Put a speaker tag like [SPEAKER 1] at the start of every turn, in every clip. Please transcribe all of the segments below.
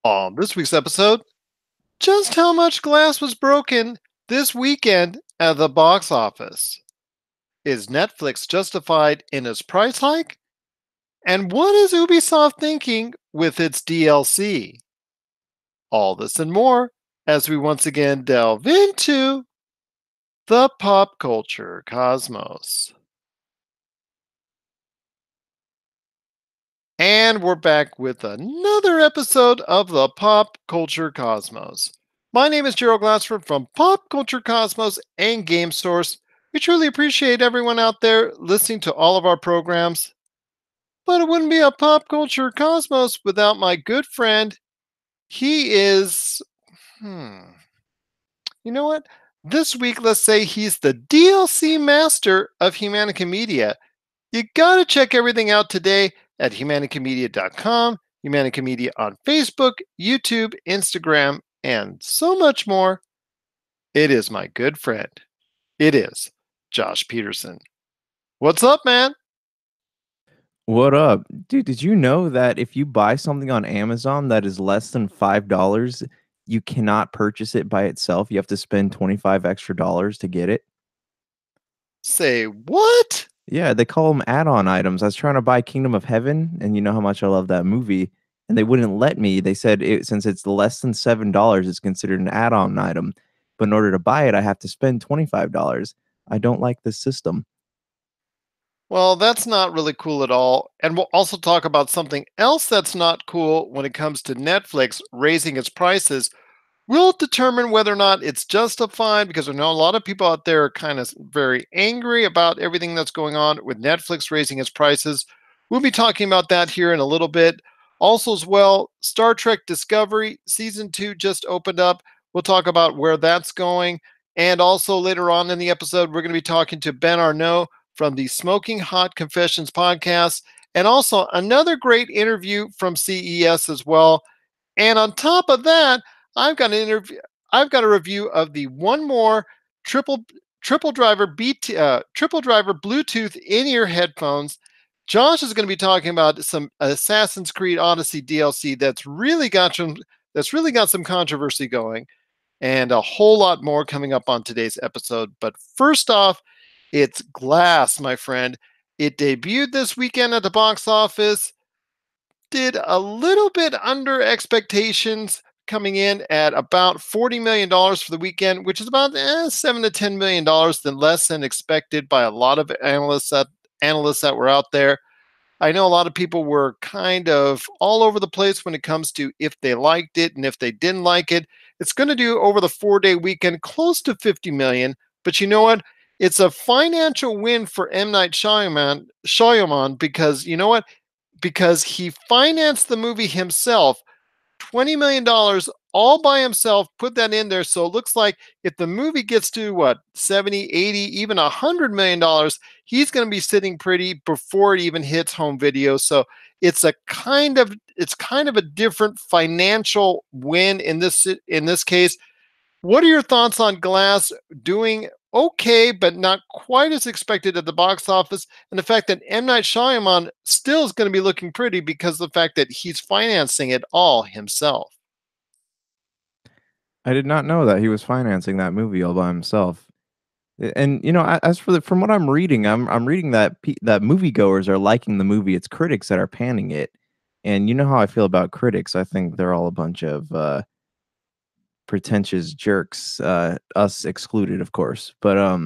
[SPEAKER 1] On this week's episode, just how much glass was broken this weekend at the box office? Is Netflix justified in its price hike? And what is Ubisoft thinking with its DLC? All this and more as we once again delve into the pop culture cosmos. And we're back with another episode of the Pop Culture Cosmos. My name is Gerald Glassford from Pop Culture Cosmos and Game Source. We truly appreciate everyone out there listening to all of our programs. But it wouldn't be a Pop Culture Cosmos without my good friend. He is, you know what? This week, let's say he's the DLC master of Humanica Media. You gotta check everything out today at humanicamedia.com, Humanica Media on Facebook, YouTube, Instagram, and so much more. It is my good friend. It is Josh Peterson. What's up, man?
[SPEAKER 2] What up? Dude, did you know that if you buy something on Amazon that is less than $5, you cannot purchase it by itself? You have to spend 25 extra dollars to get it?
[SPEAKER 1] Say what?
[SPEAKER 2] Yeah, they call them add-on items. I was trying to buy Kingdom of Heaven, and you know how much I love that movie, and they wouldn't let me. They said since it's less than $7, it's considered an add-on item. But in order to buy it, I have to spend $25. I don't like this system.
[SPEAKER 1] Well, that's not really cool at all. And we'll also talk about something else that's not cool when it comes to Netflix raising its prices. We'll determine whether or not it's justified because I know a lot of people out there are kind of very angry about everything that's going on with Netflix raising its prices. We'll be talking about that here in a little bit. Also, as well, Star Trek Discovery Season 2 just opened up. We'll talk about where that's going. And also, later on in the episode, we're going to be talking to Ben Arnault from the Smoking Hot Confessions podcast, and also another great interview from CES as well. And on top of that, I've got an interview. I've got a review of the One More triple triple driver Bluetooth in-ear headphones. Josh is going to be talking about some Assassin's Creed Odyssey DLC that's really got some controversy going, and a whole lot more coming up on today's episode. But first off, it's Glass, my friend. It debuted this weekend at the box office, did a little bit under expectations, coming in at about $40 million for the weekend, which is about $7 to $10 million than less than expected by a lot of analysts that were out there. I know a lot of people were kind of all over the place when it comes to if they liked it and if they didn't like it. It's going to do over the 4-day weekend close to 50 million. But you know what? It's a financial win for M. Night Shyamalan because you know what? Because he financed the movie himself, $20 million all by himself, put that in there. So it looks like if the movie gets to what, 70, 80, even $100 million, he's going to be sitting pretty before it even hits home video. So it's kind of a different financial win in this case. What are your thoughts on Glass doing okay, but not quite as expected at the box office, and the fact that M. Night Shyamalan still is going to be looking pretty because of the fact that he's financing it all himself?
[SPEAKER 2] I did not know that he was financing that movie all by himself. And you know, as for from what I'm reading, I'm reading that that moviegoers are liking the movie. It's critics that are panning it, and you know how I feel about critics. I think they're all a bunch of pretentious jerks, us excluded, of course. But I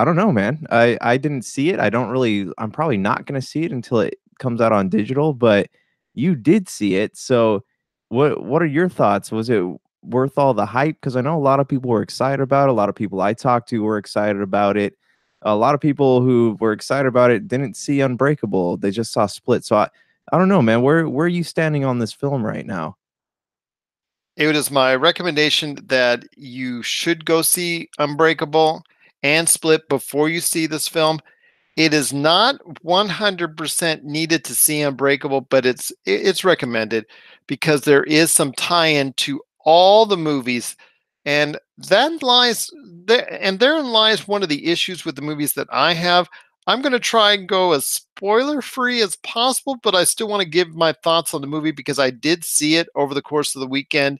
[SPEAKER 2] don't know, man. I didn't see it. I don't really. I'm probably not gonna see it until it comes out on digital. But you did see it, so what are your thoughts? Was it worth all the hype? Because I know a lot of people were excited about it. A lot of people I talked to were excited about it. A lot of people who were excited about it didn't see Unbreakable. They just saw Split. So I don't know, man. Where are you standing on this film right now?
[SPEAKER 1] It is my recommendation that you should go see Unbreakable and Split before you see this film. It is not 100% needed to see Unbreakable, but it's recommended because there is some tie-in to all the movies, and that lies there. And therein lies one of the issues with the movies that I have. I'm going to try and go as spoiler free as possible, but I still want to give my thoughts on the movie because I did see it over the course of the weekend.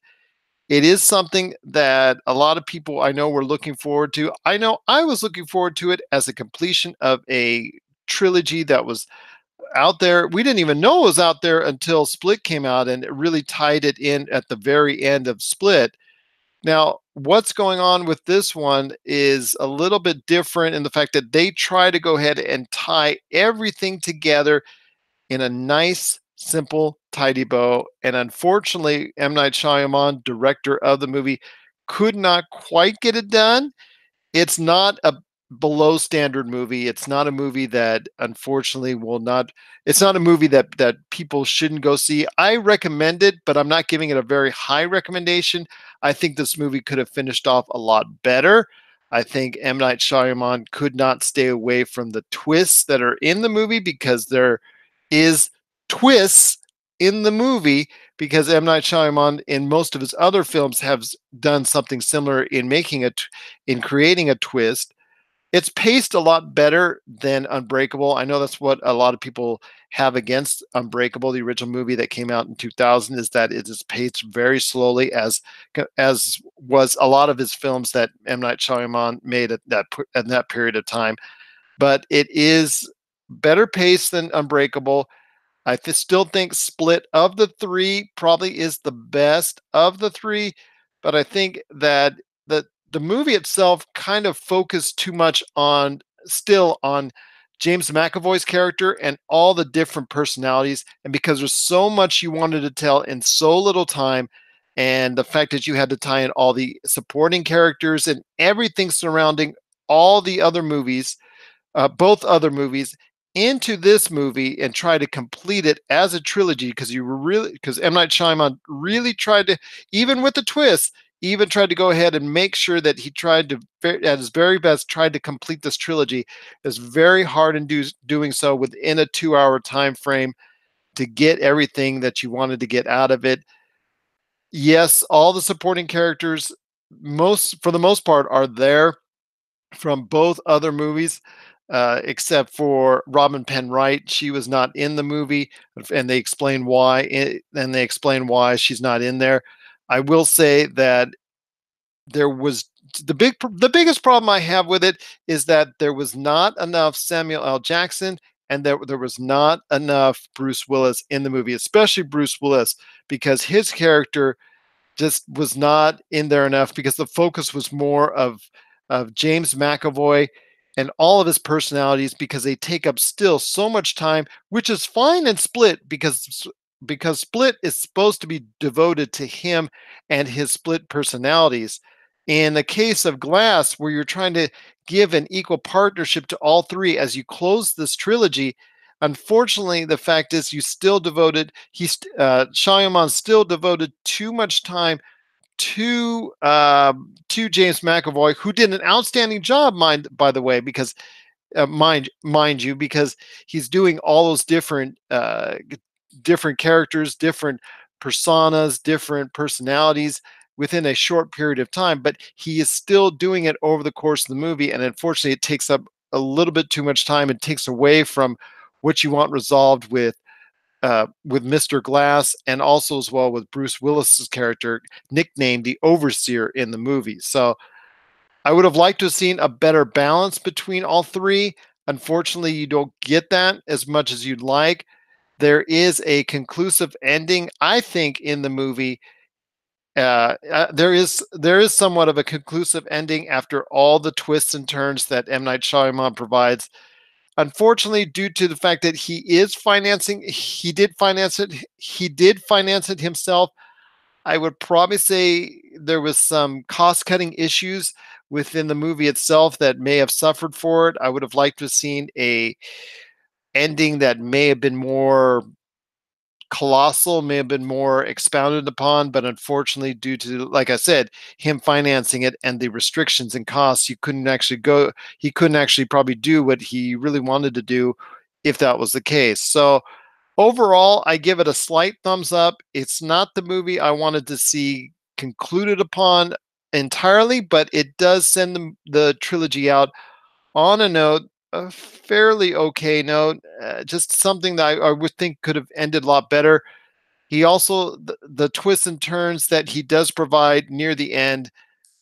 [SPEAKER 1] It is something that a lot of people I know were looking forward to. I know I was looking forward to it as a completion of a trilogy that was out there. We didn't even know it was out there until Split came out, and it really tied it in at the very end of Split. Now, what's going on with this one is a little bit different in the fact that they try to go ahead and tie everything together in a nice, simple, tidy bow. And unfortunately, M. Night Shyamalan, director of the movie, could not quite get it done. It's not a below standard movie. It's not a movie that unfortunately will not it's not a movie that people shouldn't go see. I recommend it, but I'm not giving it a very high recommendation. I think this movie could have finished off a lot better. I think M. Night Shyamalan could not stay away from the twists that are in the movie because there is twists in the movie because M. Night Shyamalan in most of his other films has done something similar in in creating a twist. It's paced a lot better than Unbreakable. I know that's what a lot of people have against Unbreakable, the original movie that came out in 2000, is that it is paced very slowly, as was a lot of his films that M. Night Shyamalan made at that period of time. But it is better paced than Unbreakable. Still think Split of the three probably is the best of the three, but I think that the movie itself kind of focused too much on still on James McAvoy's character and all the different personalities. And because there's so much you wanted to tell in so little time, and the fact that you had to tie in all the supporting characters and everything surrounding all the other movies, both other movies, into this movie and try to complete it as a trilogy because M. Night Shyamalan really tried to, even with the twist, even tried to go ahead and make sure that he tried to, at his very best, tried to complete this trilogy. It's very hard in doing so within a 2-hour time frame to get everything that you wanted to get out of it. Yes, all the supporting characters, for the most part, are there from both other movies, except for Robin Penn Wright. She was not in the movie, and they explain why. And they explain why she's not in there. I will say that there was the biggest problem I have with it is that there was not enough Samuel L. Jackson and there was not enough Bruce Willis in the movie, especially Bruce Willis, because his character just was not in there enough because the focus was more of James McAvoy and all of his personalities because they take up still so much time, which is fine in Split because Split is supposed to be devoted to him and his split personalities. In the case of Glass, where you're trying to give an equal partnership to all three as you close this trilogy, unfortunately, the fact is you still devoted Shyamalan still devoted too much time to James McAvoy, who did an outstanding job, by the way, because mind you, because he's doing all those different characters, different personas, different personalities within a short period of time, but he is still doing it over the course of the movie, and unfortunately, it takes up a little bit too much time and takes away from what you want resolved with Mr. Glass and also as well with Bruce Willis's character, nicknamed the Overseer in the movie. So I would have liked to have seen a better balance between all three. Unfortunately, you don't get that as much as you'd like. There is a conclusive ending, I think, in the movie. There is somewhat of a conclusive ending after all the twists and turns that M. Night Shyamalan provides. Unfortunately, due to the fact that he did finance it himself. I would probably say there was some cost-cutting issues within the movie itself that may have suffered for it. I would have liked to have seen a ending that may have been more colossal, may have been more expounded upon, but unfortunately, due to, like I said, him financing it and the restrictions and costs, he couldn't actually probably do what he really wanted to do if that was the case. So overall, I give it a slight thumbs up. It's not the movie I wanted to see concluded upon entirely, but it does send the trilogy out on a note a fairly okay note. Just something that I would think could have ended a lot better. He also the twists and turns that he does provide near the end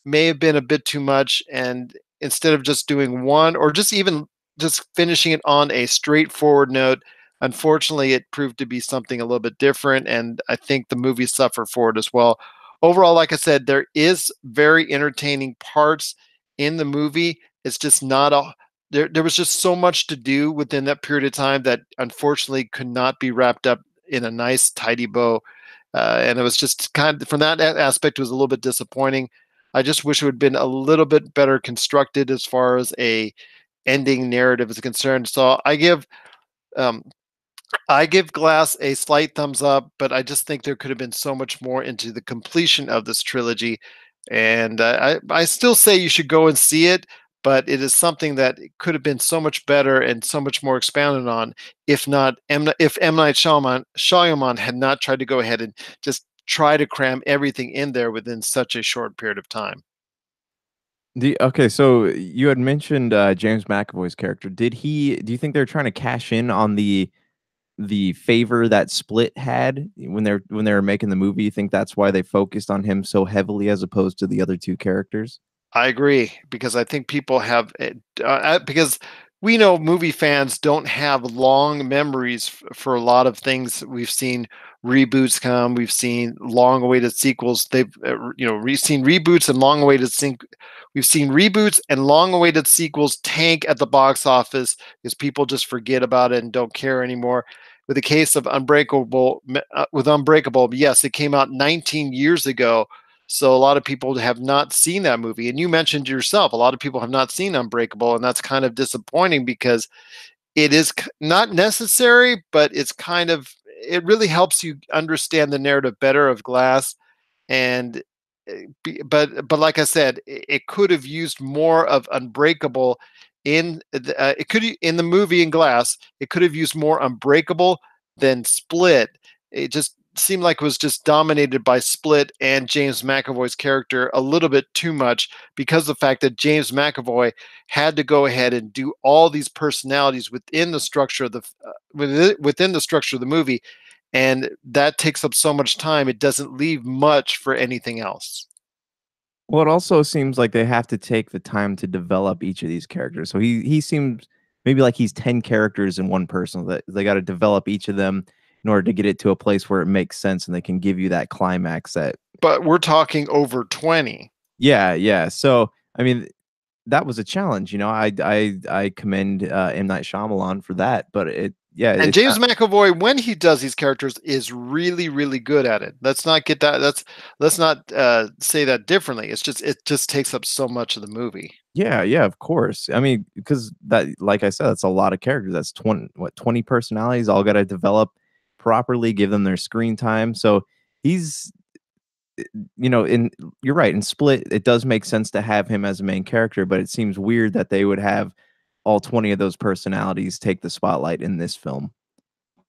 [SPEAKER 1] may have been a bit too much, and instead of just doing one or just even just finishing it on a straightforward note, unfortunately it proved to be something a little bit different, and I think the movie suffered for it as well. Overall, like I said, there is very entertaining parts in the movie. It's just not a there was just so much to do within that period of time that unfortunately could not be wrapped up in a nice tidy bow. And it was just kind of from that aspect, it was a little bit disappointing. I just wish it would have been a little bit better constructed as far as a ending narrative is concerned. So um, I give Glass a slight thumbs up, but I just think there could have been so much more into the completion of this trilogy. And I still say you should go and see it, but it is something that could have been so much better and so much more expounded on if not if M Night Shyamalan had not tried to go ahead and just try to cram everything in there within such a short period of time.
[SPEAKER 2] Okay, so you had mentioned James McAvoy's character. Did he? Do you think they're trying to cash in on the favor that Split had when they were making the movie? You think that's why they focused on him so heavily as opposed to the other two characters?
[SPEAKER 1] I agree because I think people have because we know movie fans don't have long memories for a lot of things. We've seen reboots come, we've seen long-awaited sequels. We've seen reboots and we've seen reboots and long-awaited sequels tank at the box office because people just forget about it and don't care anymore. With the case of Unbreakable, yes, it came out 19 years ago, so a lot of people have not seen that movie. And you mentioned yourself, a lot of people have not seen Unbreakable, and that's kind of disappointing because it is not necessary, but it really helps you understand the narrative better of Glass. And but like I said, it could have used more of Unbreakable it could in the movie in Glass. It could have used more Unbreakable than Split. It just seemed like it was just dominated by Split and James McAvoy's character a little bit too much because of the fact that James McAvoy had to go ahead and do all these personalities within the structure of within the structure of the movie, and that takes up so much time. It doesn't leave much for anything else.
[SPEAKER 2] Well, it also seems like they have to take the time to develop each of these characters. So he seems maybe like he's 10 characters in one person that they got to develop each of them in order to get it to a place where it makes sense and they can give you that climax that
[SPEAKER 1] But we're talking over 20.
[SPEAKER 2] yeah, yeah. So I mean that was a challenge, you know. I commend M Night Shyamalan for that, but
[SPEAKER 1] And
[SPEAKER 2] it's
[SPEAKER 1] James McAvoy, when he does these characters, is really, really good at it. Let's not get that. Let's not say that differently. It just takes up so much of the movie.
[SPEAKER 2] yeah, yeah, of course. I mean, because that, like I said, that's a lot of characters. That's 20 personalities, all got to develop properly, give them their screen time. So he's, in you're right. In Split, it does make sense to have him as a main character, but it seems weird that they would have all 20 of those personalities take the spotlight in this film.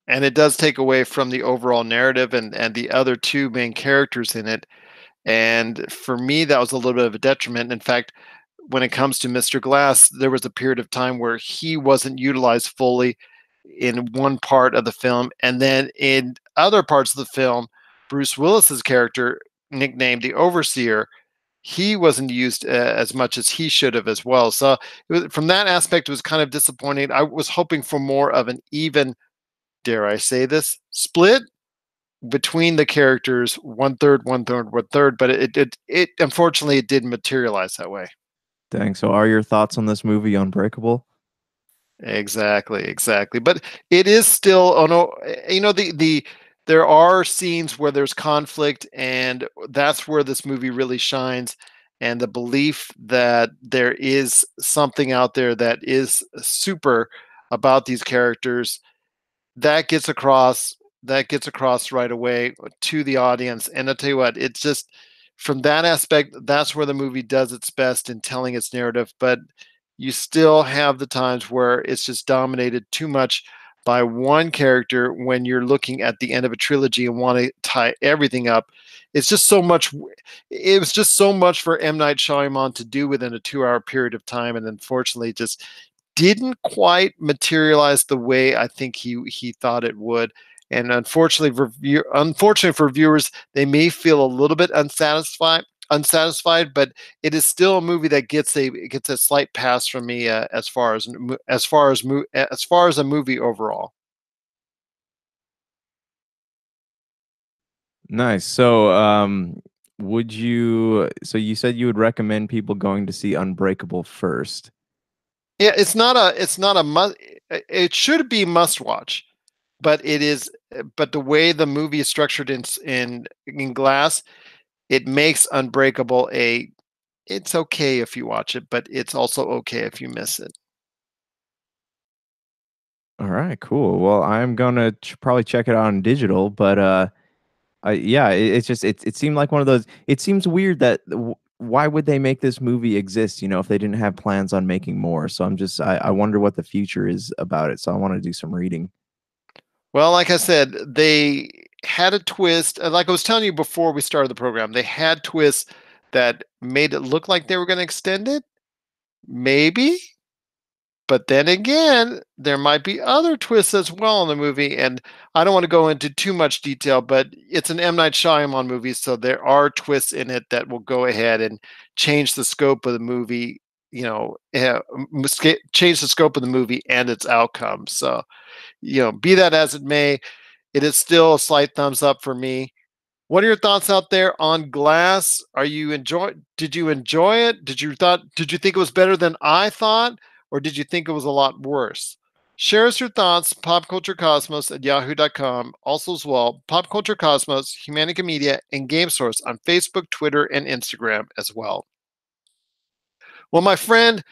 [SPEAKER 1] And it does take away from the overall narrative and the other two main characters in it. And for me, that was a little bit of a detriment. In fact, when it comes to Mr. Glass, there was a period of time where he wasn't utilized fully in one part of the film. And then in other parts of the film, Bruce Willis's character, nicknamed the Overseer, he wasn't used as much as he should have as well. So from that aspect, it was kind of disappointing. I was hoping for more of an even, dare I say this, split between the characters, one third, one third, one third. But it unfortunately it didn't materialize that way.
[SPEAKER 2] Dang. So, are your thoughts on this movie Unbreakable?
[SPEAKER 1] Exactly, exactly. But it is still, oh no, the there are scenes where there's conflict, and that's where this movie really shines. And the belief that there is something out there that is super about these characters that gets across right away to the audience. And I'll tell you what, it's just from that aspect, that's where the movie does its best in telling its narrative. But you still have the times where it's just dominated too much by one character when you're looking at the end of a trilogy and want to tie everything up. It's just so much. It was just so much for M. Night Shyamalan to do within a 2-hour period of time, and unfortunately, just didn't quite materialize the way I think he thought it would. And unfortunately for viewers, they may feel a little bit unsatisfied, but it is still a movie that gets a slight pass from me, as far as a movie overall.
[SPEAKER 2] Nice. So, would you? So you said you would recommend people going to see Unbreakable first.
[SPEAKER 1] Yeah, it's not a must. It should be must watch, but it is. But the way the movie is structured in Glass, it makes Unbreakable a. It's okay if you watch it, but it's also okay if you miss it.
[SPEAKER 2] All right, cool. Well, I'm gonna probably check it out on digital, but yeah, it's just it seemed like one of those. It seems weird that why would they make this movie exist? You know, if they didn't have plans on making more. So I wonder what the future is about it. So I want to do some reading.
[SPEAKER 1] Well, like I said, they had a twist. Like I was telling you before we started the program, they had twists that made it look like they were going to extend it. Maybe. But then again, there might be other twists as well in the movie, and I don't want to go into too much detail, but it's an M. Night Shyamalan movie, so there are twists in it that will go ahead and change the scope of the movie, change the scope of the movie and its outcome. So, be that as it may, it is still a slight thumbs up for me. What are your thoughts out there on Glass? Did you enjoy it? Did you think it was better than I thought, or did you think it was a lot worse? Share us your thoughts, popculturecosmos at yahoo.com. Also as well, Pop Culture Cosmos, Humanica Media, and Game Source on Facebook, Twitter, and Instagram as well. Well, my friend,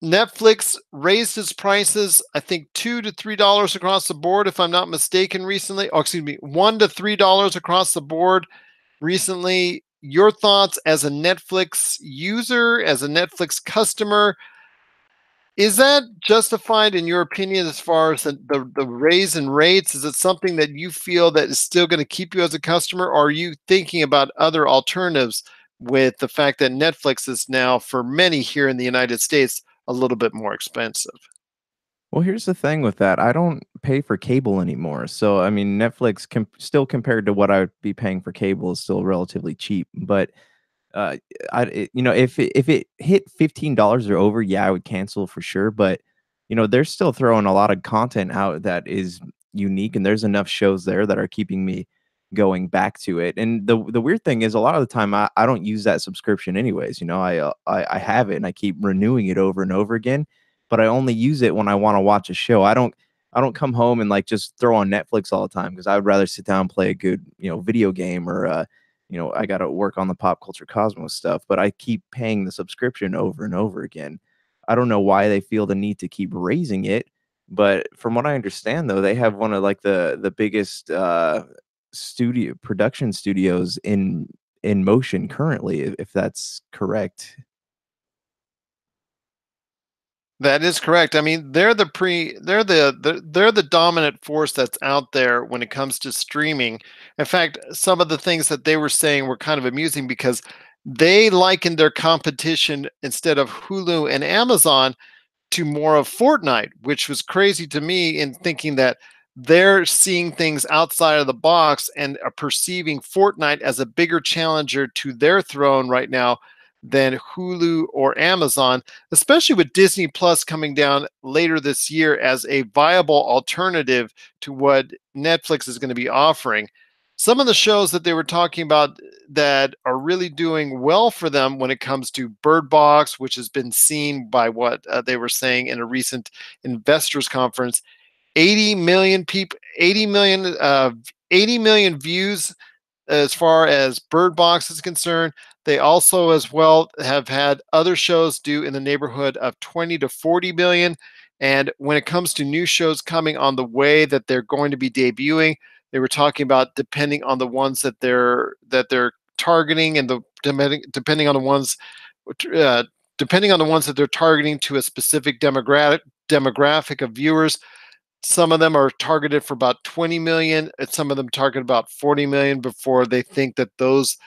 [SPEAKER 1] Netflix raised its prices, I think $2 to $3 across the board, if I'm not mistaken, recently. Oh, excuse me, $1 to $3 across the board recently. Your thoughts as a Netflix user, as a Netflix customer? Is that justified in your opinion as far as the raise in rates? Is it something that you feel that is still going to keep you as a customer? Or are you thinking about other alternatives with the fact that Netflix is now, for many here in the United States, a little bit more expensive?
[SPEAKER 2] Well, here's the thing with that. I don't pay for cable anymore. So, I mean, Netflix still compared to what I would be paying for cable is still relatively cheap. But uh, if it hit $15 or over, yeah, I would cancel for sure. But they're still throwing a lot of content out that is unique, and there's enough shows there that are keeping me going back to it. And the weird thing is, a lot of the time, I don't use that subscription anyways. I have it and I keep renewing it over and over again, but I only use it when I want to watch a show. I don't come home and like just throw on Netflix all the time because I would rather sit down and play a good video game or I got to work on the Pop Culture Cosmos stuff, but I keep paying the subscription over and over again. I don't know why they feel the need to keep raising it, but from what I understand, though, they have one of like the biggest studio production studios in motion currently, if that's correct.
[SPEAKER 1] That is correct. I mean, they're the dominant force that's out there when it comes to streaming. In fact, some of the things that they were saying were kind of amusing because they likened their competition, instead of Hulu and Amazon, to more of Fortnite, which was crazy to me in thinking that they're seeing things outside of the box and are perceiving Fortnite as a bigger challenger to their throne right now than Hulu or Amazon, especially with Disney Plus coming down later this year as a viable alternative to what Netflix is going to be offering. Some of the shows that they were talking about that are really doing well for them when it comes to Bird Box, which has been seen by what they were saying in a recent investors conference, 80 million people, 80 million views as far as Bird Box is concerned. They also, as well, have had other shows do in the neighborhood of 20 to 40 million. And when it comes to new shows coming on the way that they're going to be debuting, they were talking about depending on the ones that they're targeting, and depending on the ones uh, depending on the ones that they're targeting to a specific demographic of viewers. Some of them are targeted for about 20 million, and some of them target about 40 million before they think that those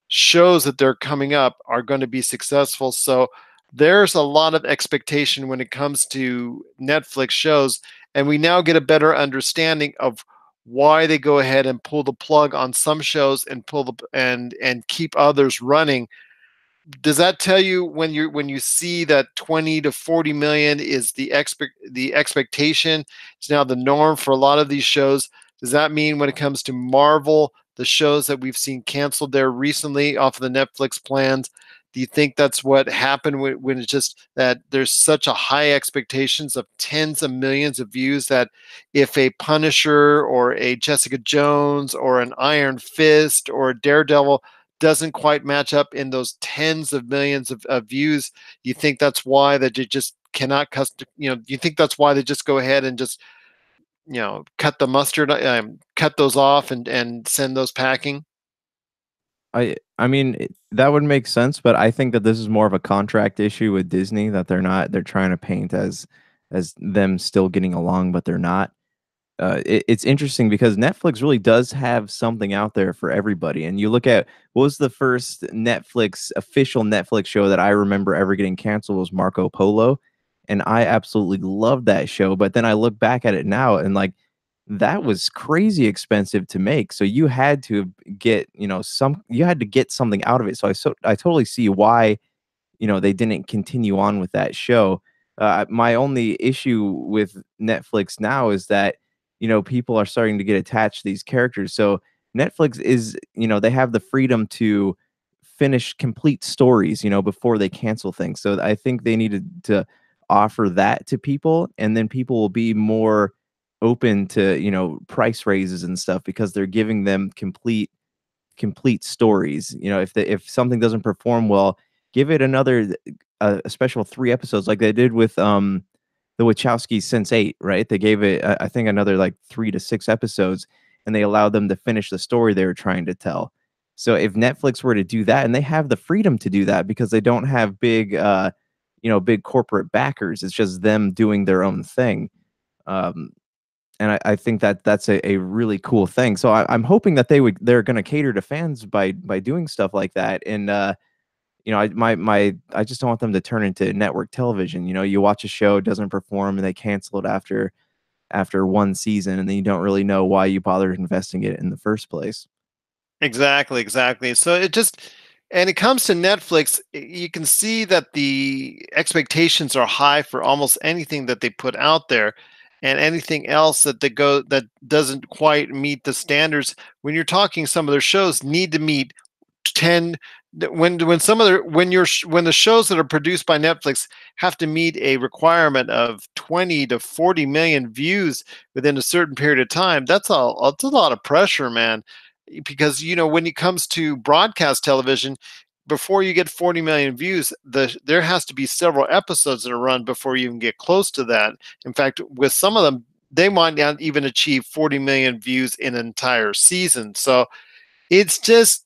[SPEAKER 1] shows that they're coming up are going to be successful. So there's a lot of expectation when it comes to Netflix shows, and we now get a better understanding of why they go ahead and pull the plug on some shows and pull the and keep others running. Does that tell you when you see that 20 to 40 million is the expectation? It's now the norm for a lot of these shows. Does that mean when it comes to Marvel, the shows that we've seen canceled there recently off of the Netflix plans, do you think that's what happened when it's just that there's such a high expectations of tens of millions of views that if a Punisher or a Jessica Jones or an Iron Fist or a Daredevil doesn't quite match up in those tens of millions of views, you think that's why that you just cannot you think that's why they just go ahead and just, cut the mustard, cut those off and send those packing?
[SPEAKER 2] I mean, that would make sense, but I think that this is more of a contract issue with Disney that they're trying to paint as them still getting along, but they're not. It's interesting because Netflix really does have something out there for everybody. And you look at what was the first official Netflix show that I remember ever getting canceled was Marco Polo, and I absolutely loved that show. But then I look back at it now and like that was crazy expensive to make. So you had to get you had to get something out of it. So I totally see why they didn't continue on with that show. My only issue with Netflix now is that people are starting to get attached to these characters. So Netflix is they have the freedom to finish complete stories before they cancel things. So I think they needed to offer that to people, and then people will be more open to price raises and stuff because they're giving them complete stories. If something doesn't perform well, give it another a special 3 episodes like they did with the Wachowskis since 8, right? They gave it I think another like 3 to 6 episodes, and they allowed them to finish the story they were trying to tell. So if Netflix were to do that, and they have the freedom to do that because they don't have big corporate backers, it's just them doing their own thing. Um, and I think that that's a really cool thing. So I'm hoping that they're going to cater to fans by doing stuff like that. And I just don't want them to turn into network television. You watch a show, it doesn't perform, and they cancel it after one season, and then you don't really know why you bothered investing it in the first place.
[SPEAKER 1] Exactly, exactly. So and it comes to Netflix, you can see that the expectations are high for almost anything that they put out there, and anything else that doesn't quite meet the standards. When you're talking, some of their shows need to meet 10 when some of the when the shows that are produced by Netflix have to meet a requirement of 20 to 40 million views within a certain period of time. That's a lot of pressure, man, because when it comes to broadcast television, before you get 40 million views, there has to be several episodes that are run before you can get close to that. In fact, with some of them, they might not even achieve 40 million views in an entire season. So it's just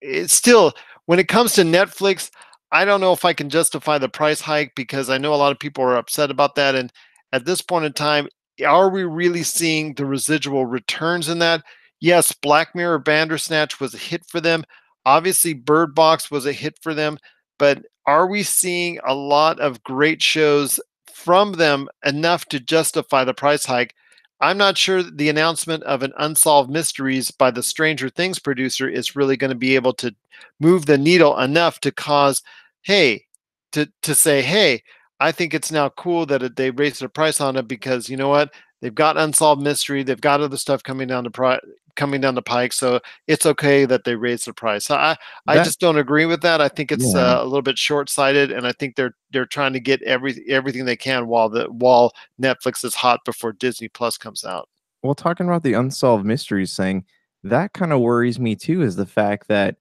[SPEAKER 1] it's still, when it comes to Netflix, I don't know if I can justify the price hike because I know a lot of people are upset about that. And at this point in time, are we really seeing the residual returns in that? Yes, Black Mirror Bandersnatch was a hit for them. Obviously, Bird Box was a hit for them. But are we seeing a lot of great shows from them enough to justify the price hike? I'm not sure that the announcement of an Unsolved Mysteries by the Stranger Things producer is really going to be able to move the needle enough to cause, hey, to say, hey, I think it's now cool that they raised the price on it because you know what? They've got Unsolved Mystery, they've got other stuff coming down the pike, so it's okay that they raise the price. So I
[SPEAKER 2] That
[SPEAKER 1] just don't agree with that. I think it's
[SPEAKER 2] Yeah.
[SPEAKER 1] a little bit short sighted, and I think they're trying to get everything they can while Netflix is hot before Disney Plus comes out.
[SPEAKER 2] Well, talking about the unsolved mysteries thing, that kind of worries me too, is the fact that,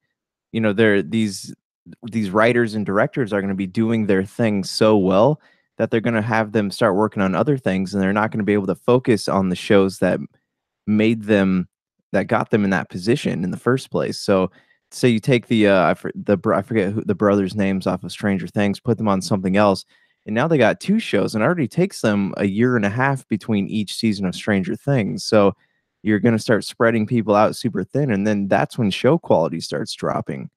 [SPEAKER 2] there these writers and directors are going to be doing their thing so well that they're going to have them start working on other things, and they're not going to be able to focus on the shows made them that got them in that position in the first place. So, say you take I forget who the brothers' names off of Stranger Things, put them on something else, and now they got 2 shows, and it already takes them a year and a half between each season of Stranger Things. So you're going to start spreading people out super thin, and then that's when show quality starts dropping.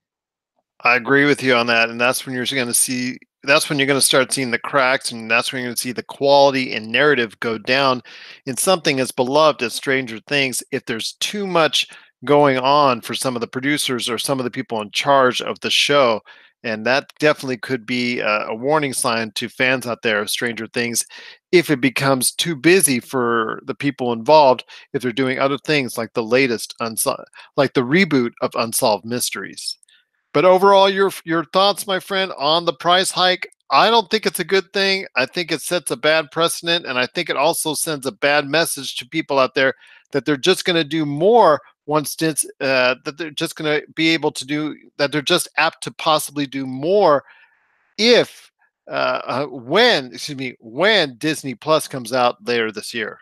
[SPEAKER 1] I agree with you on that, and that's when you're going to see. That's when you're going to start seeing the cracks, and that's when you're going to see the quality and narrative go down in something as beloved as Stranger Things. If there's too much going on for some of the producers or some of the people in charge of the show, and that definitely could be a warning sign to fans out there of Stranger Things if it becomes too busy for the people involved. If they're doing other things like the latest like the reboot of Unsolved Mysteries. But overall, your thoughts, my friend, on the price hike? I don't think it's a good thing. I think it sets a bad precedent, and I think it also sends a bad message to people out there that they're just going to do more once it's that they're just going to be able to do that. They're just apt to possibly do more if when excuse me when Disney Plus comes out later this year.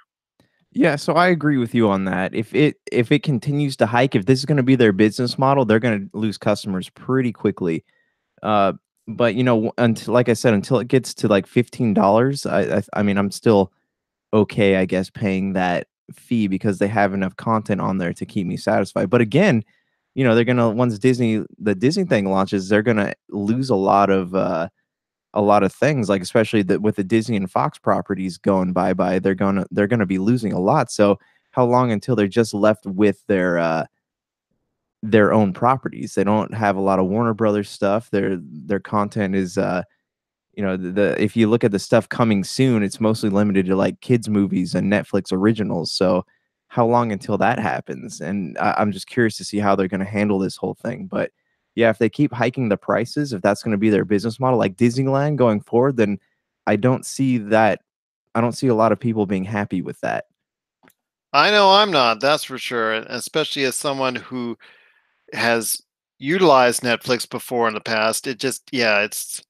[SPEAKER 2] Yeah, so I agree with you on that. If it continues to hike, if this is going to be their business model, they're going to lose customers pretty quickly. Uh, but until, like I said, until it gets to like $15, I mean, I'm still okay, I guess, paying that fee because they have enough content on there to keep me satisfied. But again, they're gonna once the Disney thing launches, they're gonna lose a lot of things, like especially with the Disney and Fox properties going bye bye, they're gonna be losing a lot. So how long until they're just left with their own properties? They don't have a lot of Warner Brothers stuff. Their content is the if you look at the stuff coming soon, it's mostly limited to like kids movies and Netflix originals. So how long until that happens? And I'm just curious to see how they're going to handle this whole thing. But yeah, if they keep hiking the prices, if that's going to be their business model, like Disneyland going forward, then I don't see that. I don't see a lot of people being happy with that.
[SPEAKER 1] I know I'm not, that's for sure, and especially as someone who has utilized Netflix before in the past. It just, yeah, it's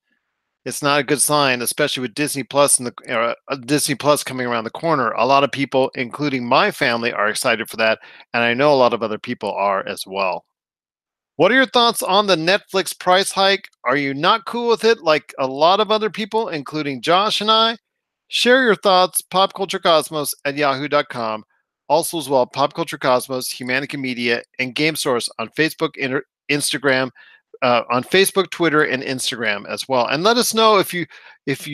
[SPEAKER 1] not a good sign, especially with Disney Plus and the Disney Plus coming around the corner. A lot of people, including my family, are excited for that, and I know a lot of other people are as well. What are your thoughts on the Netflix price hike? Are you not cool with it like a lot of other people, including Josh and I? Share your thoughts, popculturecosmos at yahoo.com. Also, as well, Pop Culture Cosmos, Humanica Media, and Game Source on Facebook, Instagram, on Facebook, Twitter, and Instagram as well. And let us know if you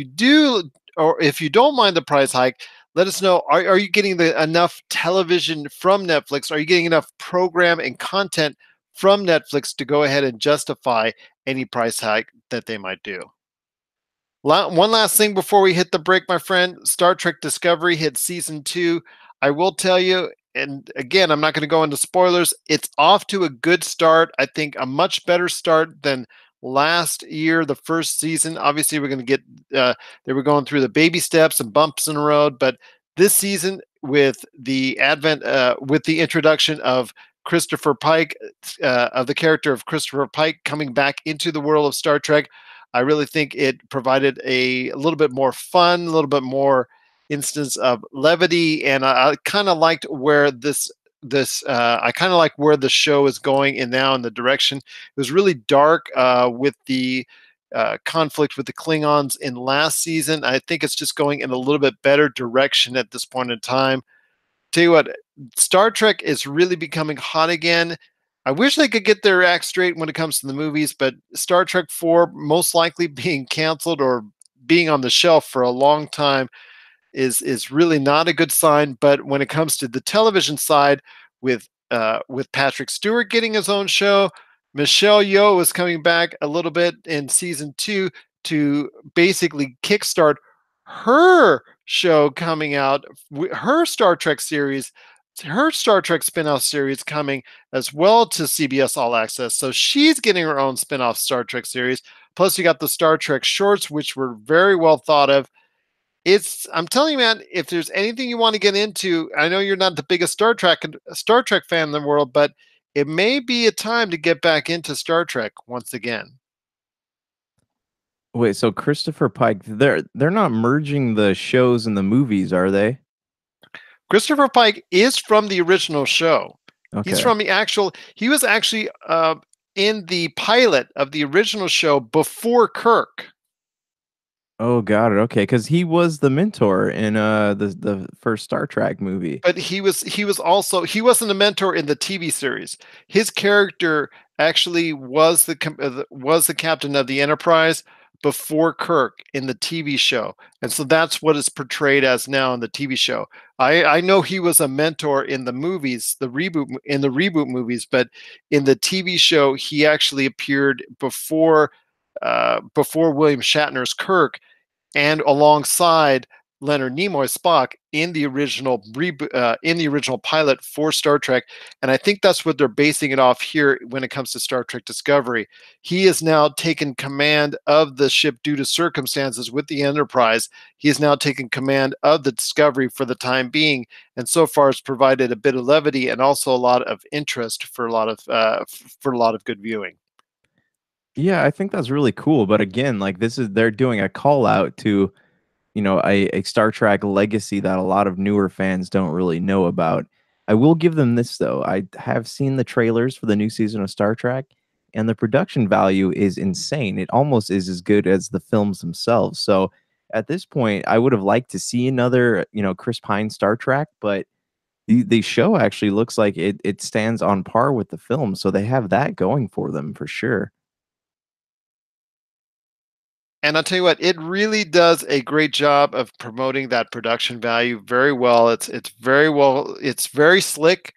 [SPEAKER 1] do or if you don't mind the price hike. Let us know. Are you getting enough television from Netflix? Are you getting enough program and content from Netflix to go ahead and justify any price hike that they might do? One last thing before we hit the break, my friend. Star Trek Discovery hit season 2. I will tell you, and again, I'm not going to go into spoilers. It's off to a good start. I think a much better start than last year, the first season. Obviously, we're going to get, they were going through the baby steps and bumps in the road, but this season, with the with the introduction of Christopher Pike, of the character of Christopher Pike coming back into the world of Star Trek, I really think it provided a little bit more fun, a little bit more instance of levity, and I kind of liked where I kind of like where the show is going and now in the direction. It was really dark with the conflict with the Klingons in last season. I think it's just going in a little bit better direction at this point in time. Tell you what, Star Trek is really becoming hot again. I wish they could get their act straight when it comes to the movies, but Star Trek 4 most likely being canceled or being on the shelf for a long time is really not a good sign. But when it comes to the television side, with Patrick Stewart getting his own show, Michelle Yeoh is coming back a little bit in season 2 to basically kickstart her show coming out, her Star Trek series, her Star Trek spin-off series coming as well to CBS All Access. So she's getting her own spin-off Star Trek series. Plus, you got the Star Trek shorts, which were very well thought of. I'm telling you, man, if there's anything you want to get into, I know you're not the biggest Star Trek fan in the world, but it may be a time to get back into Star Trek once again.
[SPEAKER 2] Wait, so Christopher Pike, they're not merging the shows and the movies, are they?
[SPEAKER 1] Christopher Pike is from the original show. He's
[SPEAKER 2] Okay.
[SPEAKER 1] from the actual. He was actually in the pilot of the original show before Kirk.
[SPEAKER 2] Oh, got it. Okay, because he was the mentor in the first Star Trek movie.
[SPEAKER 1] But he wasn't a mentor in the TV series. His character actually was the captain of the Enterprise before Kirk in the TV show, and so that's what is portrayed as now in the TV show. I know he was a mentor in the movies, the reboot movies, but in the TV show he actually appeared before William Shatner's Kirk and alongside Leonard Nimoy's Spock in the original in the original pilot for Star Trek, and I think that's what they're basing it off here when it comes to Star Trek Discovery. He has now taken command of the ship due to circumstances with the Enterprise. He has now taken command of the Discovery for the time being, and so far has provided a bit of levity and also a lot of interest for a lot of good viewing.
[SPEAKER 2] Yeah, I think that's really cool. But again, like they're doing a call out to, a Star Trek legacy that a lot of newer fans don't really know about. I will give them this though. I have seen the trailers for the new season of Star Trek, and the production value is insane. It almost is as good as the films themselves. So at this point, I would have liked to see another, Chris Pine Star Trek, but the show actually looks like it stands on par with the film. So they have that going for them for sure.
[SPEAKER 1] And I'll tell you what, it really does a great job of promoting that production value very well. It's very slick.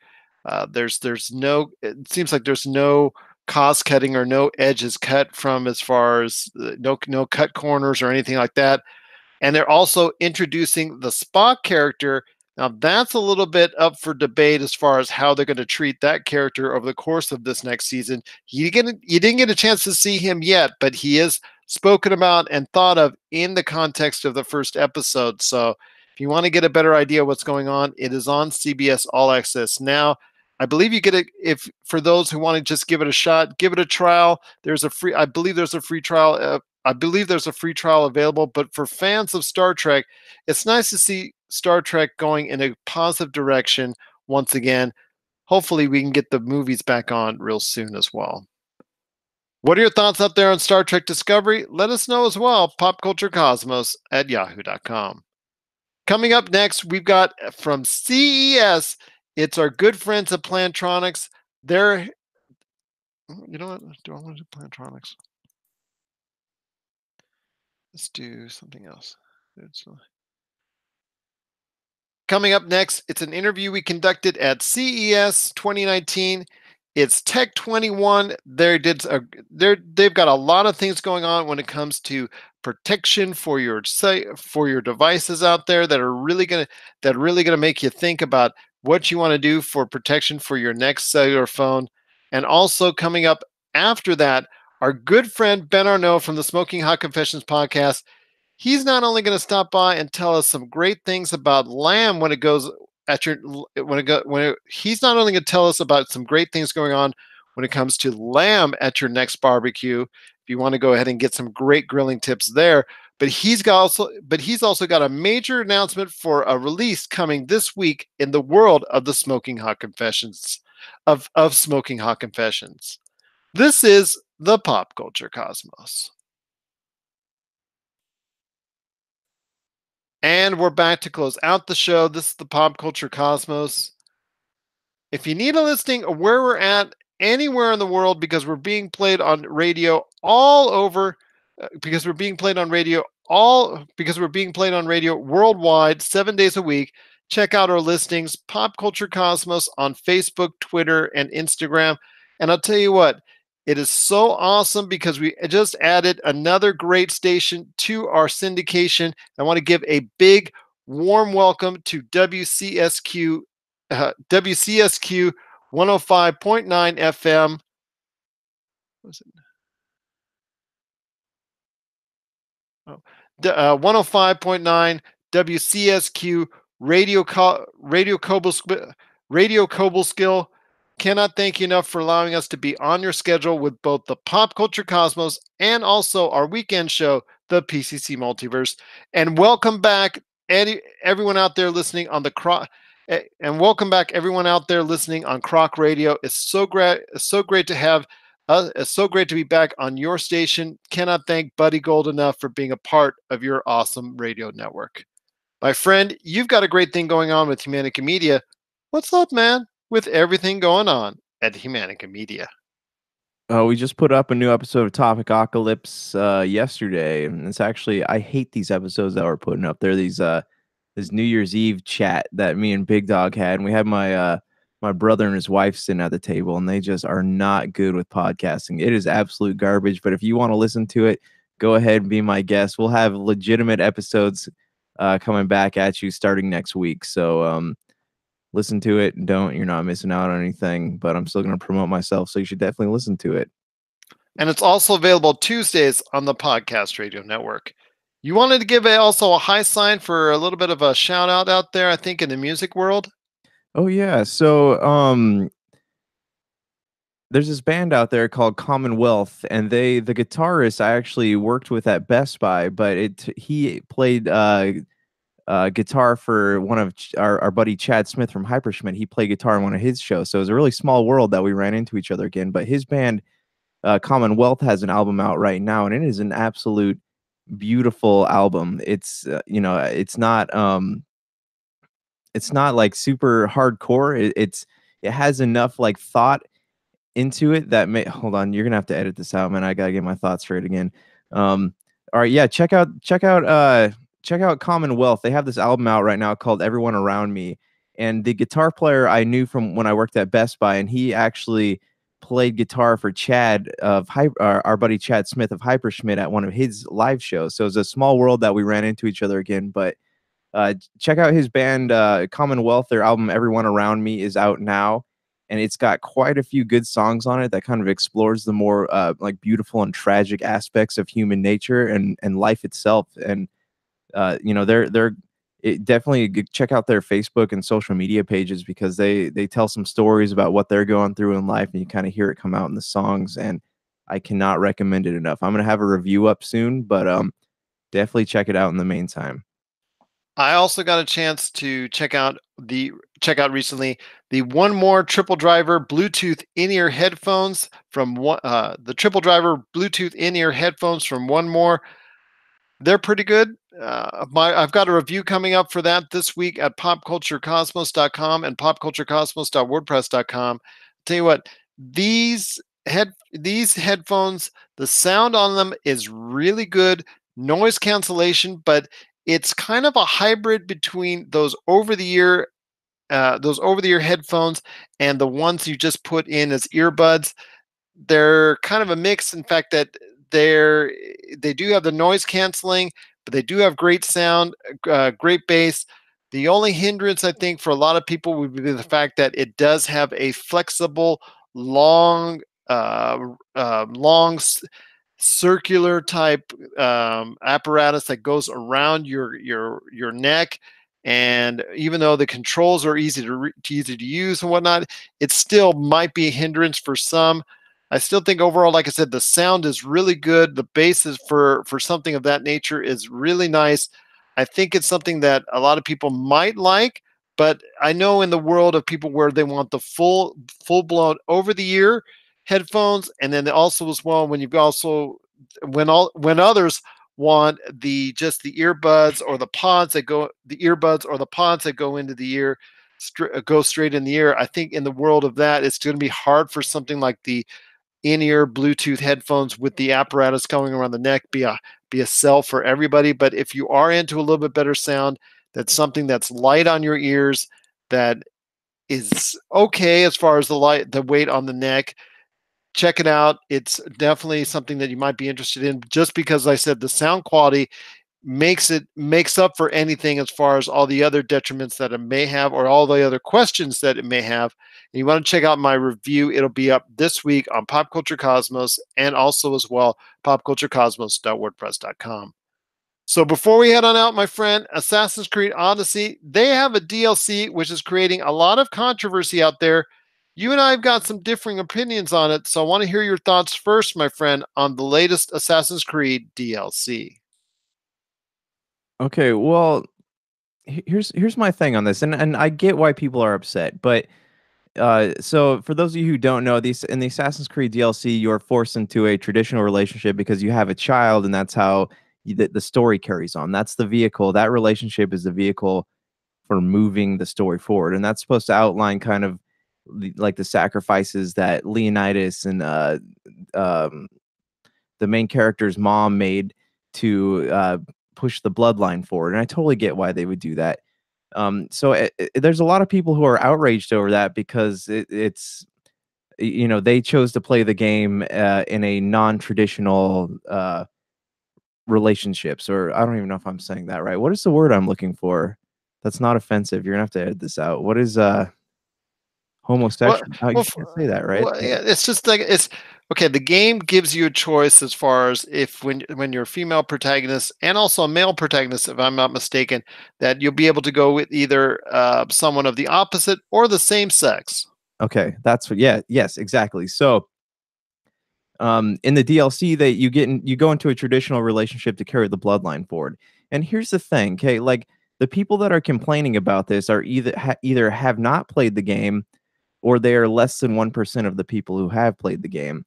[SPEAKER 1] There's no it seems like there's no cost cutting or no edges cut from as far as no cut corners or anything like that. And they're also introducing the Spock character. Now that's a little bit up for debate as far as how they're going to treat that character over the course of this next season. You didn't get a chance to see him yet, but he is spoken about and thought of in the context of the first episode. So if you want to get a better idea of what's going on, it is on CBS All Access now. I believe you get it if for those who want to just give it a shot, give it a trial. I believe there's a free trial. I believe there's a free trial available, but for fans of Star Trek, it's nice to see Star Trek going in a positive direction once again. Hopefully, we can get the movies back on real soon as well. What are your thoughts out there on Star Trek Discovery? Let us know as well. PopCultureCosmos at yahoo.com. Coming up next, we've got from CES, it's our good friends at Plantronics. You know what? Do I want to do Plantronics? Let's do something else. Coming up next, it's an interview we conducted at CES 2019. It's Tech 21. They've got a lot of things going on when it comes to protection for your devices out there that are really gonna make you think about what you want to do for protection for your next cellular phone. And also coming up after that, our good friend Ben Arnault from the Smoking Hot Confessions podcast. He's not only going to stop by and tell us some great things about lamb when it goes at your he's not only going to tell us about some great things going on when it comes to lamb at your next barbecue. If you want to go ahead and get some great grilling tips there, but he's also got a major announcement for a release coming this week in the world of the Smoking Hot Confessions of Smoking Hot Confessions. This is the Pop Culture Cosmos. And we're back to close out the show. This is the Pop Culture Cosmos. If you need a listing of where we're at anywhere in the world, because we're being played on radio all over, because we're being played on radio worldwide 7 days a week, check out our listings, Pop Culture Cosmos on Facebook, Twitter, and Instagram. And I'll tell you what, it is so awesome because we just added another great station to our syndication. I want to give a big, warm welcome to WCSQ 105.9 FM. What was it? 105.9 WCSQ Radio Cobleskill. Cannot thank you enough for allowing us to be on your schedule with both the Pop Culture Cosmos and also our weekend show, the PCC Multiverse. And welcome back, everyone out there listening on the Croc. And welcome back, everyone out there listening on Croc Radio. It's so great to have. It's so great to be back on your station. Cannot thank Buddy Gold enough for being a part of your awesome radio network. My friend, you've got a great thing going on with Humanica Media. What's up, man? With everything going on at Humanica Media.
[SPEAKER 2] We just put up a new episode of Topic Apocalypse yesterday, and it's actually I hate these episodes that we're putting up. They're these this New Year's Eve chat that me and Big Dog had, and we had my brother and his wife sitting at the table, and they just are not good with podcasting. It is absolute garbage. But if you want to listen to it, go ahead and be my guest. We'll have legitimate episodes coming back at you starting next week. So listen to it. You're not missing out on anything. But I'm still going to promote myself, so you should definitely listen to it.
[SPEAKER 1] And it's also available Tuesdays on the Podcast Radio Network. You wanted to give also a high sign for a little bit of a shout out there, I think, in the music world.
[SPEAKER 2] Oh yeah. So there's this band out there called Commonwealth, and the guitarist I actually worked with at Best Buy, but he played guitar for one of our buddy Chad Smith from Hyperschmidt. He played guitar in one of his shows, so it was a really small world that we ran into each other again. But his band Commonwealth has an album out right now, and it is an absolute beautiful album. It's it's not like super hardcore. It has enough like thought into it that may hold on. You're gonna have to edit this out, man. I gotta get my thoughts straight again. All right, yeah, check out Commonwealth. They have this album out right now called Everyone Around Me, and the guitar player I knew from when I worked at Best Buy, and he actually played guitar for Chad of our buddy Chad Smith of Hyperschmidt at one of his live shows. So it's a small world that we ran into each other again. But check out his band Commonwealth. Their album Everyone Around Me is out now, and it's got quite a few good songs on it that kind of explores the more like beautiful and tragic aspects of human nature and life itself. And they're definitely check out their Facebook and social media pages, because they tell some stories about what they're going through in life, and you kind of hear it come out in the songs. And I cannot recommend it enough. I'm gonna have a review up soon, but definitely check it out in the meantime.
[SPEAKER 1] I also got a chance to check out recently the One More Triple Driver Bluetooth in-ear headphones from the Triple Driver Bluetooth in-ear headphones from One More. They're pretty good. I've got a review coming up for that this week at popculturecosmos.com and popculturecosmos.wordpress.com. Tell you what, these headphones, the sound on them is really good, noise cancellation, but it's kind of a hybrid between those over-the-ear headphones and the ones you just put in as earbuds. They're kind of a mix. In fact, that they do have the noise canceling, but they do have great sound, great bass. The only hindrance I think for a lot of people would be the fact that it does have a flexible, long, long circular type apparatus that goes around your neck. And even though the controls are easy to use and whatnot, it still might be a hindrance for some. I still think overall, like I said, the sound is really good. The bass is for something of that nature is really nice. I think it's something that a lot of people might like, but I know in the world of people where they want the full blown over the ear headphones, and then also as well when you've also when others want the earbuds or the pods that go into the ear, go straight in the ear. I think in the world of that, it's going to be hard for something like the in-ear Bluetooth headphones with the apparatus going around the neck be a sell for everybody. But if you are into a little bit better sound, that's something that's light on your ears, that is okay as far as the weight on the neck, check it out. It's definitely something that you might be interested in, just because I said the sound quality makes up for anything as far as all the other detriments that it may have, or all the other questions that it may have. And you want to check out my review, it'll be up this week on Pop Culture Cosmos, and also as well popculturecosmos.wordpress.com. So before we head on out, my friend, Assassin's Creed Odyssey, they have a DLC which is creating a lot of controversy out there. You and I have got some differing opinions on it, so I want to hear your thoughts first, my friend, on the latest Assassin's Creed DLC.
[SPEAKER 2] Okay, well, here's my thing on this, and I get why people are upset, but so for those of you who don't know, these in the Assassin's Creed DLC, you're forced into a traditional relationship because you have a child, and that's how the story carries on. That's the vehicle. That relationship is the vehicle for moving the story forward, and that's supposed to outline kind of like the sacrifices that Leonidas and um, the main character's mom made to push the bloodline forward. And I totally get why they would do that. There's a lot of people who are outraged over that because it's they chose to play the game in a non-traditional relationships, or I don't even know if I'm saying that right. What is the word I'm looking for? That's not offensive. You're gonna have to edit this out. What is
[SPEAKER 1] Well,
[SPEAKER 2] homosexual? Oh, you
[SPEAKER 1] well,
[SPEAKER 2] can't say that, right?
[SPEAKER 1] yeah, it's just like it's okay. The game gives you a choice as far as if when you're a female protagonist and also a male protagonist, if I'm not mistaken, that you'll be able to go with either someone of the opposite or the same sex.
[SPEAKER 2] Okay, that's what. Yeah, yes, exactly. So, in the DLC, that you go into a traditional relationship to carry the bloodline forward. And here's the thing, okay, like the people that are complaining about this are either have not played the game, or they are less than 1% of the people who have played the game.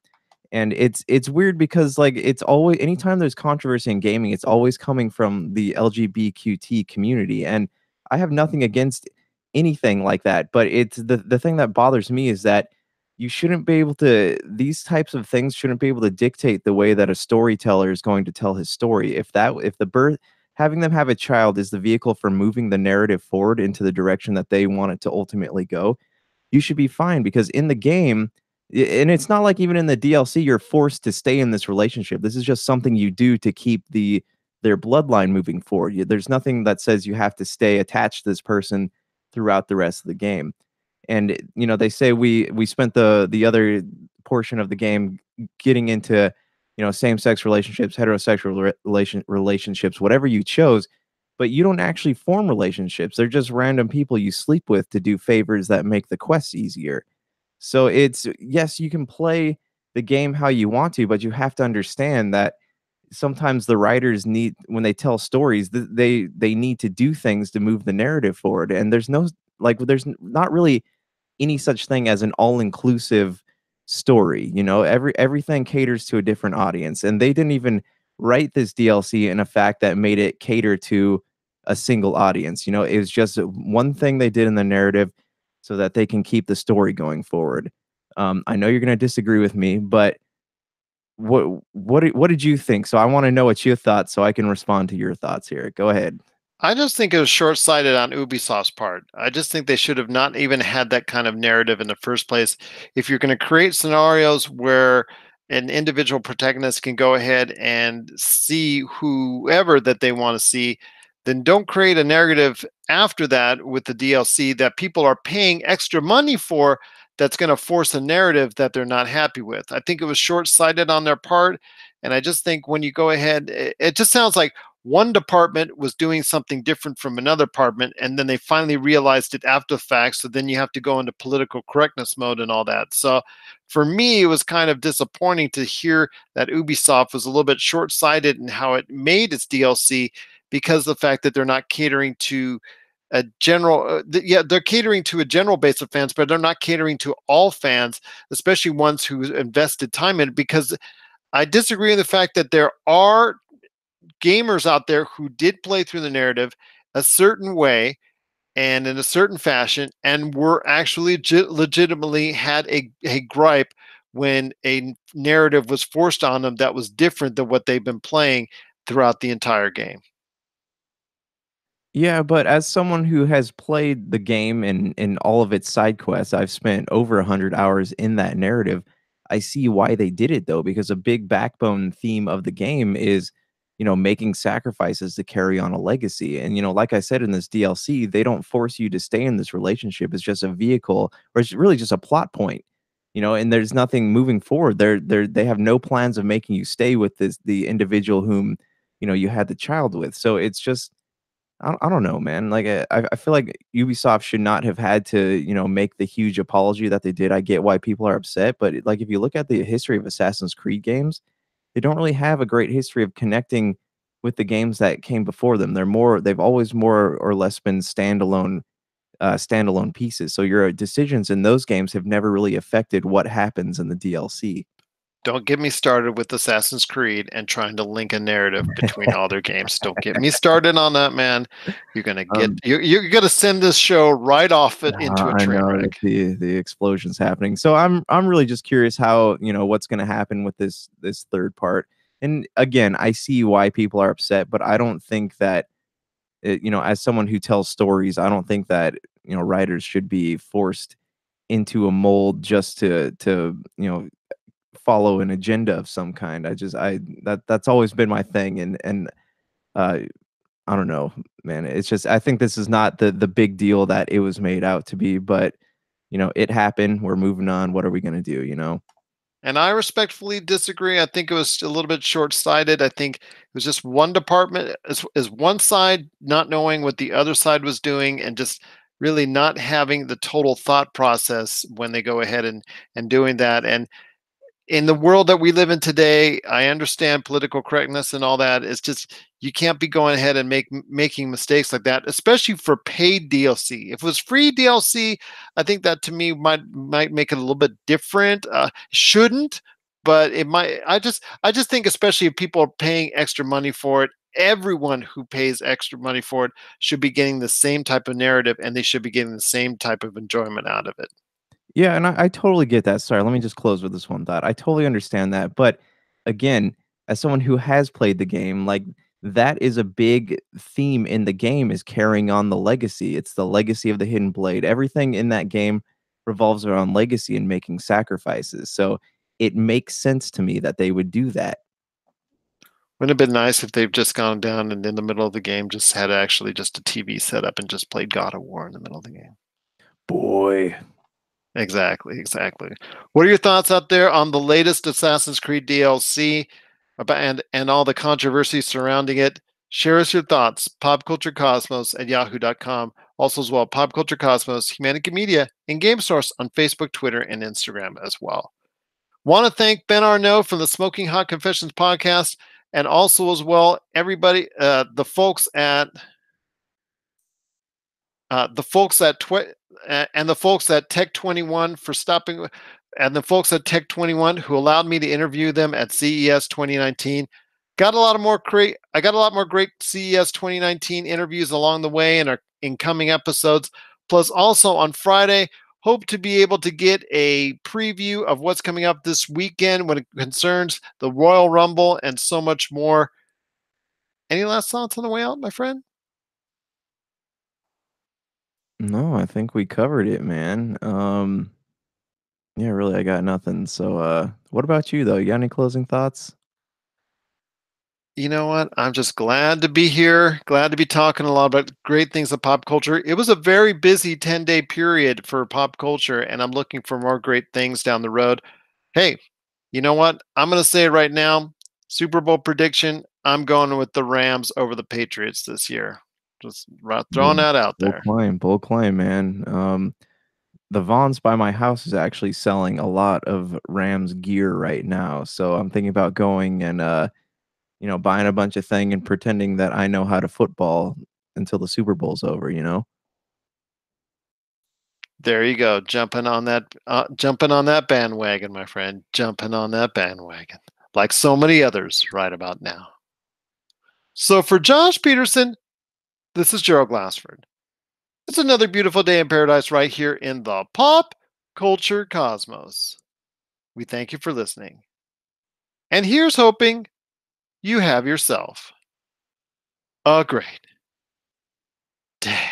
[SPEAKER 2] And it's weird because like it's always anytime there's controversy in gaming, it's always coming from the LGBTQT community. And I have nothing against anything like that, but it's the thing that bothers me is that you shouldn't be able to these types of things shouldn't be able to dictate the way that a storyteller is going to tell his story. If the birth having them have a child is the vehicle for moving the narrative forward into the direction that they want it to ultimately go, you should be fine because in the game, and it's not like even in the DLC you're forced to stay in this relationship. This is just something you do to keep their bloodline moving forward. There's nothing that says you have to stay attached to this person throughout the rest of the game. And they say we spent the other portion of the game getting into same-sex relationships, heterosexual relationships, whatever you chose, but you don't actually form relationships. They're just random people you sleep with to do favors that make the quests easier. So it's yes, you can play the game how you want to, but you have to understand that sometimes the writers need when they tell stories, they need to do things to move the narrative forward. And there's not really any such thing as an all-inclusive story. Everything caters to a different audience, and they didn't even write this DLC in a fact that made it cater to a single audience. It was just one thing they did in the narrative so that they can keep the story going forward. I know you're going to disagree with me, but what did you think? So I want to know what you thought so I can respond to your thoughts here. Go ahead.
[SPEAKER 1] I just think it was short-sighted on Ubisoft's part. I just think they should have not even had that kind of narrative in the first place. If you're going to create scenarios where an individual protagonist can go ahead and see whoever that they want to see, then don't create a narrative after that with the DLC that people are paying extra money for that's going to force a narrative that they're not happy with. I think it was short-sighted on their part. And I just think when you go ahead, it just sounds like one department was doing something different from another department, and then they finally realized it after the fact. So then you have to go into political correctness mode and all that. So for me, it was kind of disappointing to hear that Ubisoft was a little bit short-sighted in how it made its DLC because of the fact that they're not catering to a general yeah, they're catering to a general base of fans, but they're not catering to all fans, especially ones who invested time in it. Because I disagree with the fact that there are gamers out there who did play through the narrative a certain way and in a certain fashion and were actually legitimately had a gripe when a narrative was forced on them that was different than what they've been playing throughout the entire game.
[SPEAKER 2] Yeah, but as someone who has played the game and all of its side quests, I've spent over 100 hours in that narrative. I see why they did it though, because a big backbone theme of the game is, making sacrifices to carry on a legacy. And like I said in this DLC, they don't force you to stay in this relationship. It's just a vehicle, or it's really just a plot point. And there's nothing moving forward. They have no plans of making you stay with the individual whom, you had the child with. So it's just I don't know, man. Like, I feel like Ubisoft should not have had to, make the huge apology that they did. I get why people are upset, but like, if you look at the history of Assassin's Creed games, they don't really have a great history of connecting with the games that came before them. They've always more or less been standalone pieces. So your decisions in those games have never really affected what happens in the DLC.
[SPEAKER 1] Don't get me started with Assassin's Creed and trying to link a narrative between all their games. Don't get me started on that, man. You're gonna get you're gonna send this show right off it into a
[SPEAKER 2] I
[SPEAKER 1] train
[SPEAKER 2] know that
[SPEAKER 1] wreck.
[SPEAKER 2] the explosion's happening. So I'm really just curious how, what's going to happen with this third part. And again, I see why people are upset, but I don't think that as someone who tells stories, I don't think that, writers should be forced into a mold just to, follow an agenda of some kind. That's always been my thing. And uh I don't know, man. It's just I think this is not the big deal that it was made out to be, but it happened. We're moving on. What are we gonna do?
[SPEAKER 1] And I respectfully disagree. I think it was a little bit short-sighted. I think it was just one department is one side not knowing what the other side was doing and just really not having the total thought process when they go ahead and doing that. And in the world that we live in today, I understand political correctness and all that. It's just you can't be going ahead and making mistakes like that, especially for paid DLC. If it was free DLC, I think that to me might make it a little bit different. Shouldn't, but it might. I just think, especially if people are paying extra money for it, everyone who pays extra money for it should be getting the same type of narrative, and they should be getting the same type of enjoyment out of it.
[SPEAKER 2] Yeah, and I totally get that. Sorry, let me just close with this one thought. I totally understand that. But again, as someone who has played the game, like that is a big theme in the game is carrying on the legacy. It's the legacy of the Hidden Blade. Everything in that game revolves around legacy and making sacrifices. So it makes sense to me that they would do that.
[SPEAKER 1] Wouldn't it have been nice if they've just gone down and in the middle of the game just had actually just a TV set up and just played God of War in the middle of the game?
[SPEAKER 2] Boy.
[SPEAKER 1] Exactly, exactly. What are your thoughts out there on the latest Assassin's Creed DLC about and all the controversy surrounding it? Share us your thoughts. PopCultureCosmos@yahoo.com. Also as well, Pop Culture Cosmos, Humanica Media, and Game Source on Facebook, Twitter, and Instagram as well. Want to thank Ben Arnault from the Smoking Hot Confessions podcast, and also as well everybody, the folks at the folks at and the folks at Tech 21 for stopping, and the folks at Tech 21 who allowed me to interview them at CES 2019. Got a lot of more great. I got a lot more great CES 2019 interviews along the way and are in coming episodes. Plus, also on Friday, hope to be able to get a preview of what's coming up this weekend when it concerns the Royal Rumble and so much more. Any last thoughts on the way out, my friend?
[SPEAKER 2] No, I think we covered it, man. Yeah, really, I got nothing. So, what about you though? You got any closing thoughts?
[SPEAKER 1] You know what? I'm just glad to be here. Glad to be talking a lot about great things of pop culture. It was a very busy 10-day period for pop culture, and I'm looking for more great things down the road. Hey, you know what? I'm going to say it right now. Super Bowl prediction. I'm going with the Rams over the Patriots this year. Just throwing
[SPEAKER 2] Mm,
[SPEAKER 1] that out there.
[SPEAKER 2] bold claim, man. The Vons by my house is actually selling a lot of Rams gear right now. So I'm thinking about going and buying a bunch of thing and pretending that I know how to football until the Super Bowl's over.
[SPEAKER 1] There you go. Jumping on that bandwagon, my friend. Jumping on that bandwagon. Like so many others right about now. So for Josh Peterson, this is Gerald Glassford. It's another beautiful day in paradise right here in the pop culture cosmos. We thank you for listening. And here's hoping you have yourself a great day.